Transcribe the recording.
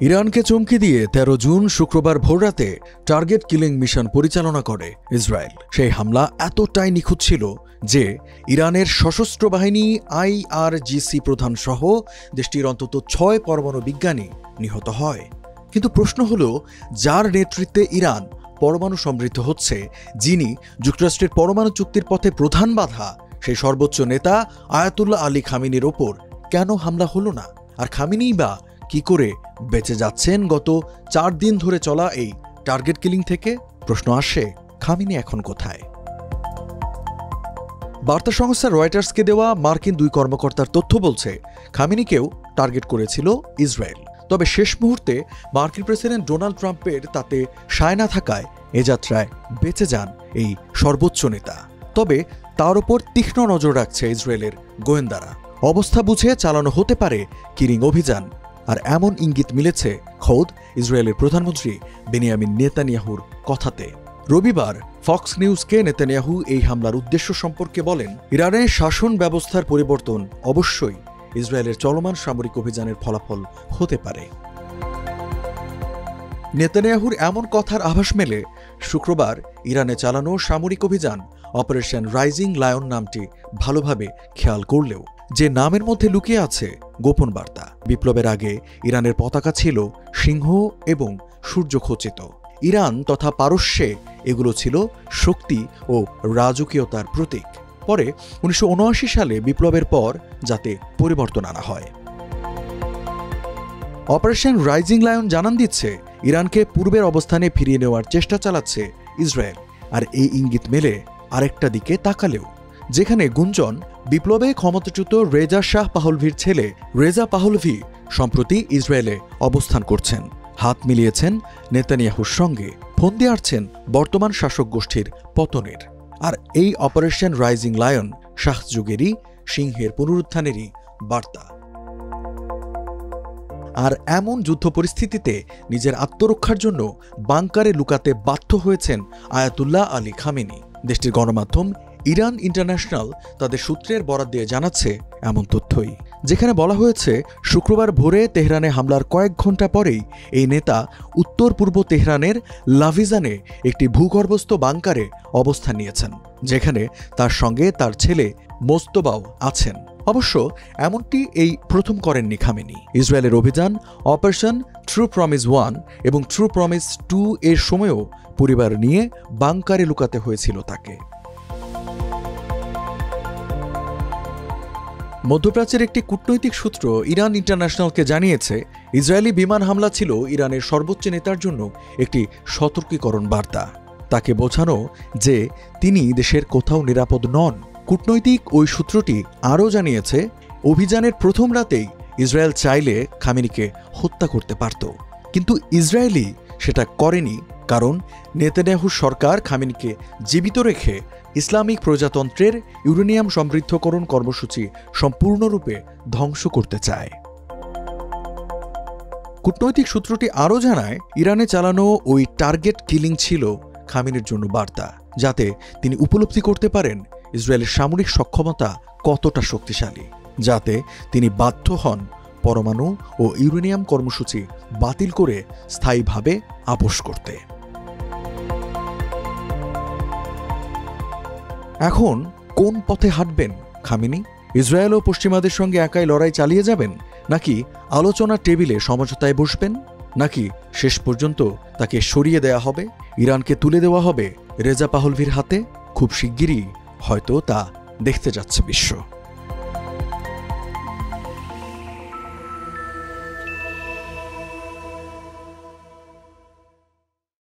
ইরানকে চমকে দিয়ে ১৩ জুন শুক্রবার ভোররাতে টার্গেট কিলিং মিশন পরিচালনা করে ইসরায়েল। সেই হামলা এতটাই নিখুঁত ছিল যে ইরানের সশস্ত্র বাহিনী IRGC প্রধান সহ দেশটির অন্তত ৬ পরমাণু বিজ্ঞানী নিহত হয়। কিন্তু প্রশ্ন হল, যার নেতৃত্বে ইরান পরমাণু সমৃদ্ধ হচ্ছে, যিনি যুক্তরাষ্ট্রের পরমাণু চুক্তির পথে প্রধান বাধা, সেই সর্বোচ্চ নেতা আয়াতুল্লাহ আলী খামেনির ওপর কেন হামলা হলো না? আর খামেনিই বা কি করে বেঁচে যাচ্ছেন গত ৪ দিন ধরে চলা এই টার্গেট কিলিং থেকে? প্রশ্ন আসে, খামেনি এখন কোথায়? বার্তা সংস্থা রয়টার্সকে দেওয়া মার্কিন ২ কর্মকর্তার তথ্য বলছে, খামেনিকেও টার্গেট করেছিল ইসরায়েল। তবে শেষ মুহূর্তে মার্কিন প্রেসিডেন্ট ডোনাল্ড ট্রাম্পের তাতে সায় না থাকায় এ যাত্রায় বেঁচে যান এই সর্বোচ্চ নেতা। তবে তার ওপর তীক্ষ্ণ নজর রাখছে ইসরায়েলের গোয়েন্দারা। অবস্থা বুঝে চালানো হতে পারে কিলিং অভিযান। আর এমন ইঙ্গিত মিলেছে খোদ ইসরায়েলের প্রধানমন্ত্রী বেনিয়ামিন নেতানিয়াহুর কথাতে। রবিবার ফক্স নিউজকে নেতানিয়াহু এই হামলার উদ্দেশ্য সম্পর্কে বলেন, ইরানের শাসন ব্যবস্থার পরিবর্তন অবশ্যই ইসরায়েলের চলমান সামরিক অভিযানের ফলাফল হতে পারে। নেতানিয়াহুর এমন কথার আভাস মেলে শুক্রবার ইরানে চালানো সামরিক অভিযান অপারেশন রাইজিং লায়ন নামটি ভালোভাবে খেয়াল করলেও যে নামের মধ্যে লুকিয়ে আছে গোপন বার্তা। বিপ্লবের আগে ইরানের পতাকা ছিল সিংহ এবং সূর্য খচিত। ইরান তথা পারস্যে এগুলো ছিল শক্তি ও রাজকীয়তার প্রতীক। পরে ১৯৭৯ সালে বিপ্লবের পর যাতে পরিবর্তন আনা হয়। অপারেশন রাইজিং লায়ন জানান দিচ্ছে ইরানকে পূর্বের অবস্থানে ফিরিয়ে নেওয়ার চেষ্টা চালাচ্ছে ইসরায়েল। আর এই ইঙ্গিত মেলে আরেকটা দিকে তাকালেও, যেখানে গুঞ্জন বিপ্লবে ক্ষমতাচ্যুত রেজা শাহ পাহলভির ছেলে রেজা পাহলভি সম্প্রতি ইসরায়েলে অবস্থান করছেন, হাত মিলিয়েছেন নেতানিয়াহুর সঙ্গে, ফন্দি আঁটছেন বর্তমান শাসক গোষ্ঠীর পতনের। আর এই অপারেশন রাইজিং লায়ন শাহ যুগেরই সিংহের পুনরুত্থানেরই বার্তা। আর এমন যুদ্ধ পরিস্থিতিতে নিজের আত্মরক্ষার জন্য বাংকারে লুকাতে বাধ্য হয়েছেন আয়াতুল্লাহ আলী খামেনি। দেশটির গণমাধ্যম ইরান ইন্টারন্যাশনাল তাদের সূত্রের বরাত দিয়ে জানাচ্ছে এমন তথ্যই, যেখানে বলা হয়েছে শুক্রবার ভোরে তেহরানে হামলার কয়েক ঘণ্টা পরেই এই নেতা উত্তর পূর্ব তেহরানের লাভিজানে একটি ভূগর্ভস্থ বাংকারে অবস্থান নিয়েছেন, যেখানে তার সঙ্গে তার ছেলে মোস্তবাও আছেন। অবশ্য এমনটি এই প্রথম করেননি খামেনি। ইসরায়েলের অভিযান অপারেশন ট্রু প্রমিস 1 এবং ট্রু প্রমিস 2 এর সময়ও পরিবার নিয়ে বাংকারে লুকাতে হয়েছিল তাকে। মধ্যপ্রাচ্যের একটি কূটনৈতিক সূত্র ইরান ইন্টারন্যাশনালকে জানিয়েছে, ইসরায়েলি বিমান হামলা ছিল ইরানের সর্বোচ্চ নেতার জন্য একটি সতর্কীকরণ বার্তা। তাকে বোঝানো যে তিনি দেশের কোথাও নিরাপদ নন। কূটনৈতিক ওই সূত্রটি আরও জানিয়েছে, অভিযানের প্রথম রাতেই ইসরায়েল চাইলে খামেনিকে হত্যা করতে পারত, কিন্তু ইসরায়েলি সেটা করেনি, কারণ নেতানিয়াহুর সরকার খামেনিকে জীবিত রেখে ইসলামিক প্রজাতন্ত্রের ইউরেনিয়াম সমৃদ্ধকরণ কর্মসূচি সম্পূর্ণরূপে ধ্বংস করতে চায়। কূটনৈতিক সূত্রটি আরও জানায়, ইরানে চালানো ওই টার্গেট কিলিং ছিল খামেনির জন্য বার্তা, যাতে তিনি উপলব্ধি করতে পারেন ইসরায়েলের সামরিক সক্ষমতা কতটা শক্তিশালী, যাতে তিনি বাধ্য হন পরমাণু ও ইউরেনিয়াম কর্মসূচি বাতিল করে স্থায়ীভাবে আপোস করতে। এখন কোন পথে হাঁটবেন খামেনি? ইসরায়েল ও পশ্চিমাদের সঙ্গে একাই লড়াই চালিয়ে যাবেন, নাকি আলোচনার টেবিলে সমঝোতায় বসবেন, নাকি শেষ পর্যন্ত তাকে সরিয়ে দেয়া হবে, ইরানকে তুলে দেওয়া হবে রেজা পাহলভির হাতে? খুব শিগগিরই হয়তো তা দেখতে যাচ্ছে বিশ্ব।